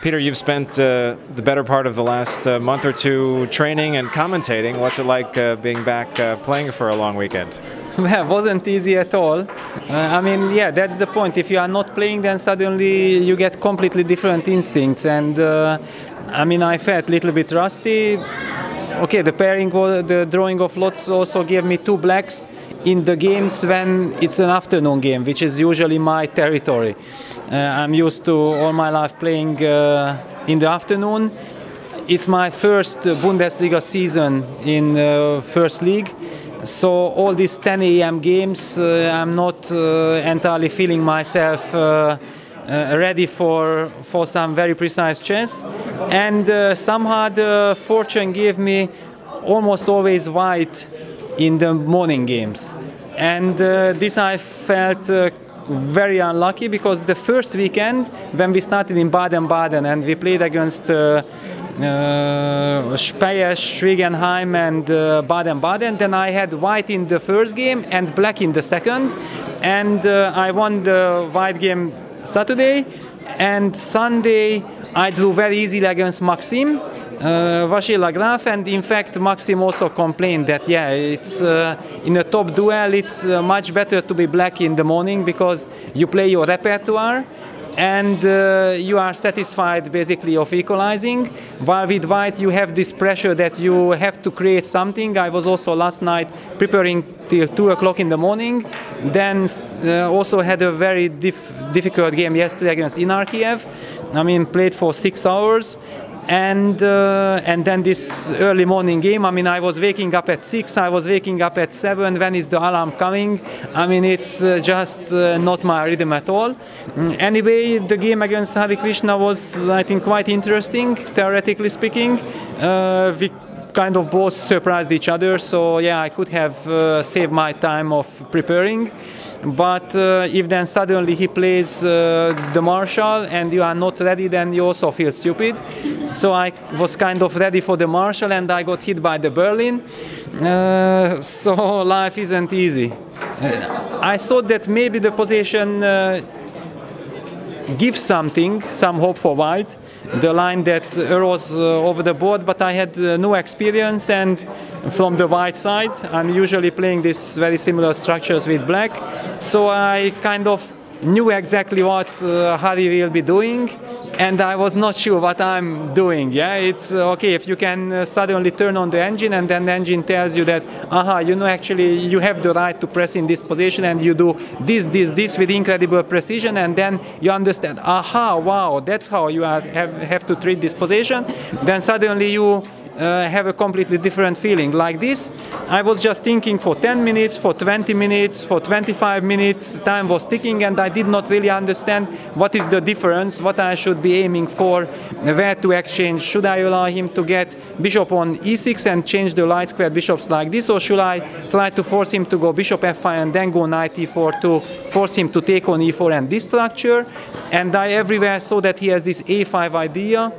Peter, you've spent the better part of the last month or two training and commentating. What's it like being back playing for a long weekend? Well, it wasn't easy at all. I mean, yeah, that's the point. If you are not playing, then suddenly you get completely different instincts. And I mean, I felt a little bit rusty. Okay, the drawing of lots also gave me 2 blacks in the games when it's an afternoon game, which is usually my territory. I'm used to all my life playing in the afternoon. It's my first Bundesliga season in first league. So all these 10 a.m. games, I'm not entirely feeling myself ready for some very precise chess. And somehow the fortune gave me almost always white in the morning games. And this I felt very unlucky, because the first weekend when we started in Baden-Baden and we played against Speyer, Schwiegenheim and Baden-Baden, then I had white in the first game and black in the second, and I won the white game Saturday, and Sunday I drew very easily against Maxim Vachier-Lagrave, and in fact Maxim also complained that yeah, it's in a top duel it's much better to be black in the morning, because you play your repertoire and you are satisfied basically of equalizing, while with white you have this pressure that you have to create something. I was also last night preparing till 2 o'clock in the morning, then also had a very difficult game yesterday against Inar Kiev. I mean, played for 6 hours. And then this early morning game, I mean, I was waking up at 6, I was waking up at 7, when is the alarm coming? I mean, it's just not my rhythm at all. Anyway, the game against Harikrishna was, I think, quite interesting, theoretically speaking. We kind of both surprised each other, so yeah, I could have saved my time of preparing. But if then suddenly he plays the Marshal and you are not ready, then you also feel stupid. So I was kind of ready for the Marshal and I got hit by the Berlin. So life isn't easy. I thought that maybe the position gives something, some hope for white, the line that arose over the board, but I had no experience, and from the white side I'm usually playing these very similar structures with black, so I kind of knew exactly what Hari will be doing, and I was not sure what I'm doing. Yeah, it's okay if you can suddenly turn on the engine and then the engine tells you that, aha, you know, actually you have the right to press in this position and you do this with incredible precision, and then you understand, aha, wow, that's how you have to treat this position. Then suddenly you have a completely different feeling. Like this, I was just thinking for 10 minutes, for 20 minutes, for 25 minutes, time was ticking, and I did not really understand what is the difference, what I should be aiming for, where to exchange. Should I allow him to get bishop on e6 and change the light square bishops like this, or should I try to force him to go bishop f5 and then go knight e4 to force him to take on e4 and this structure? And I everywhere saw that he has this a5 idea.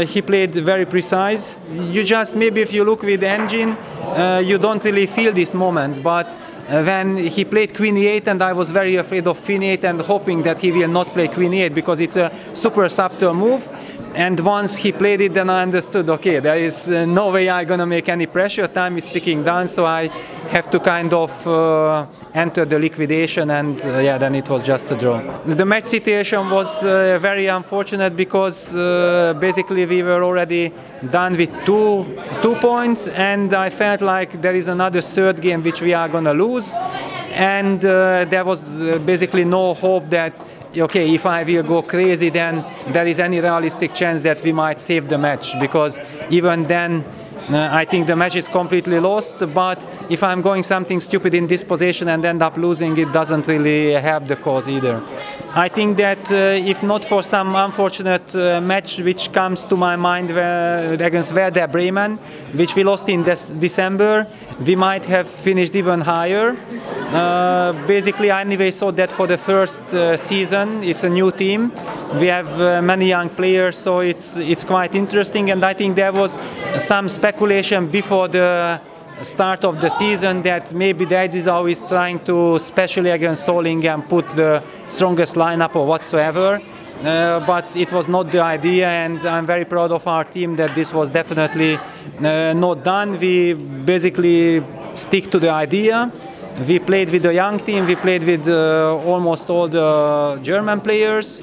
He played very precise. You just, maybe if you look with the engine, you don't really feel these moments, but when he played queen e8, and I was very afraid of queen e8 and hoping that he will not play queen e8 because it's a super subtle move. And once he played it, then I understood, okay, there is no way I'm gonna make any pressure, time is ticking down, so I have to kind of enter the liquidation, and yeah, then it was just a draw. The match situation was very unfortunate, because basically we were already done with two points, and I felt like there is another third game which we are gonna lose, and there was basically no hope that, okay, if I will go crazy, then there is any realistic chance that we might save the match, because even then I think the match is completely lost. But if I'm going something stupid in this position and end up losing, it doesn't really help the cause either. I think that if not for some unfortunate match which comes to my mind against Werder Bremen, which we lost in December, we might have finished even higher. Basically, I anyway thought that for the first season, it's a new team. We have many young players, so it's quite interesting. And I think there was some speculation before the start of the season that maybe Deizisau is trying to, especially against Solingen, put the strongest lineup or whatsoever. but it was not the idea, and I'm very proud of our team that this was definitely not done. We basically stick to the idea. We played with the young team, we played with almost all the German players,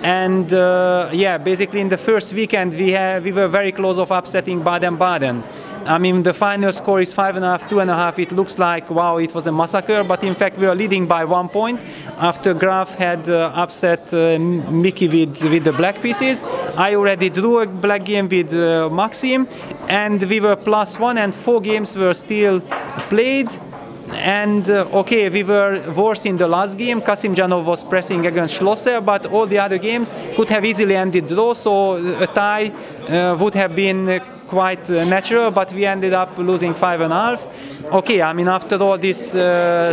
and yeah, basically in the first weekend we were very close of upsetting Baden-Baden. I mean, the final score is 5.5, 2.5. It looks like, wow, it was a massacre, but in fact we were leading by 1 point after Graf had upset Mickey with the black pieces. I already drew a black game with Maxim, and we were +1, and 4 games were still played. And okay, we were worse in the last game. Kasimdzhanov was pressing against Schlosser, but all the other games could have easily ended draw, so a tie would have been quite natural, but we ended up losing 5.5. Okay, I mean, after all, these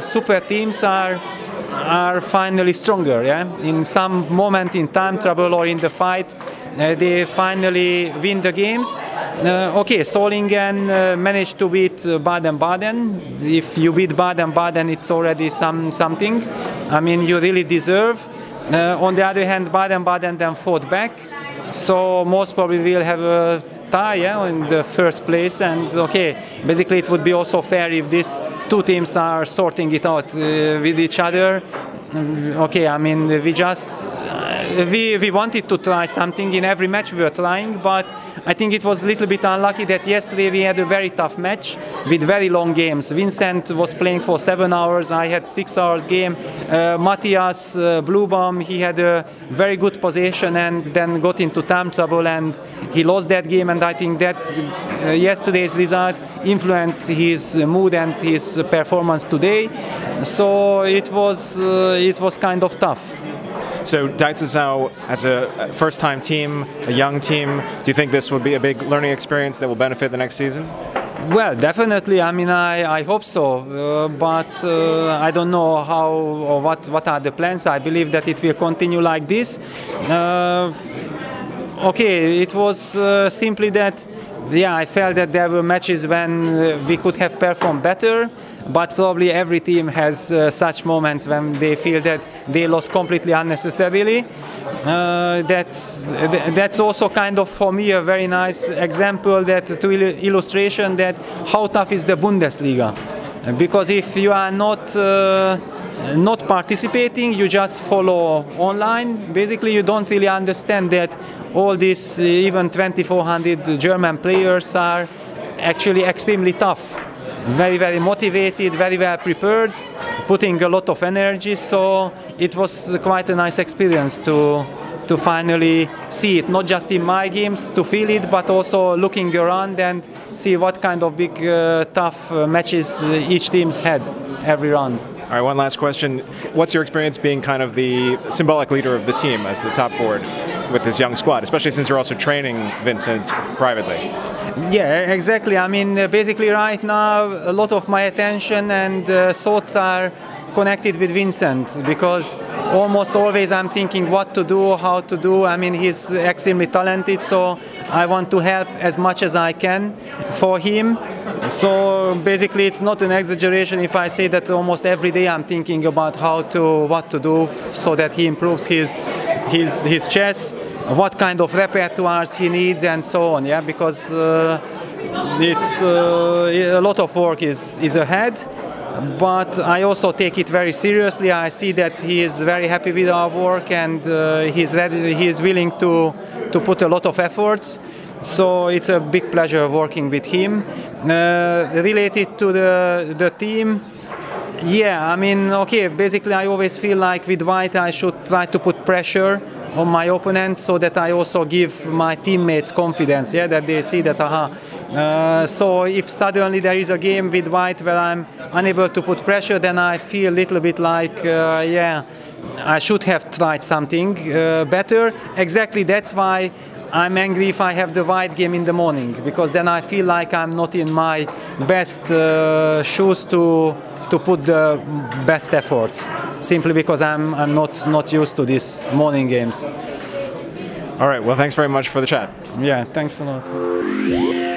super teams are finally stronger. Yeah, in some moment in time trouble or in the fight, they finally win the games. Okay, Solingen managed to beat Baden-Baden. If you beat Baden-Baden, it's already something. I mean, you really deserve. On the other hand, Baden-Baden then fought back, so most probably we'll have a tie, yeah, in the first place. And okay, basically it would be also fair if these two teams are sorting it out with each other. Okay, I mean, we wanted to try something in every match we were trying, but I think it was a little bit unlucky that yesterday we had a very tough match with very long games. Vincent was playing for 7 hours, I had 6 hours game. Matthias Bluebomb, he had a very good position and then got into time trouble and he lost that game, and I think that yesterday's result influenced his mood and his performance today. So it was kind of tough. So Deizisau, as a first-time team, a young team, do you think this will be a big learning experience that will benefit the next season? Well, definitely. I mean, I hope so, but I don't know how or what are the plans. I believe that it will continue like this. Okay, it was simply that, yeah, I felt that there were matches when we could have performed better. But probably every team has such moments when they feel that they lost completely unnecessarily. That's also kind of for me a very nice example that to illustration that how tough is the Bundesliga. Because if you are not participating, you just follow online. Basically, you don't really understand that all these even 2,400 German players are actually extremely tough. Very, very motivated, very well prepared, putting a lot of energy. So it was quite a nice experience to finally see it, not just in my games, to feel it, but also looking around and see what kind of big, tough matches each team's had every round. All right, one last question. What's your experience being kind of the symbolic leader of the team as the top board with this young squad, especially since you're also training Vincent privately? Yeah, exactly. I mean, basically right now, a lot of my attention and thoughts are connected with Vincent, because almost always I'm thinking what to do, how to do. I mean, he's extremely talented, so I want to help as much as I can for him. So basically it's not an exaggeration if I say that almost every day I'm thinking about what to do so that he improves his chess, what kind of repertoires he needs and so on, yeah, because it's a lot of work is ahead. But I also take it very seriously. I see that he is very happy with our work and he's ready, he is willing to put a lot of efforts. So it's a big pleasure working with him. Related to the team, yeah, I mean, okay, basically I always feel like with white I should try to put pressure on my opponent so that I also give my teammates confidence, yeah, that they see that, so if suddenly there is a game with white where I'm unable to put pressure, then I feel a little bit like, yeah, I should have tried something better. Exactly, that's why I'm angry if I have the white game in the morning, because then I feel like I'm not in my best shoes to put the best efforts, simply because I'm not used to these morning games. All right, well, thanks very much for the chat. Yeah, thanks a lot.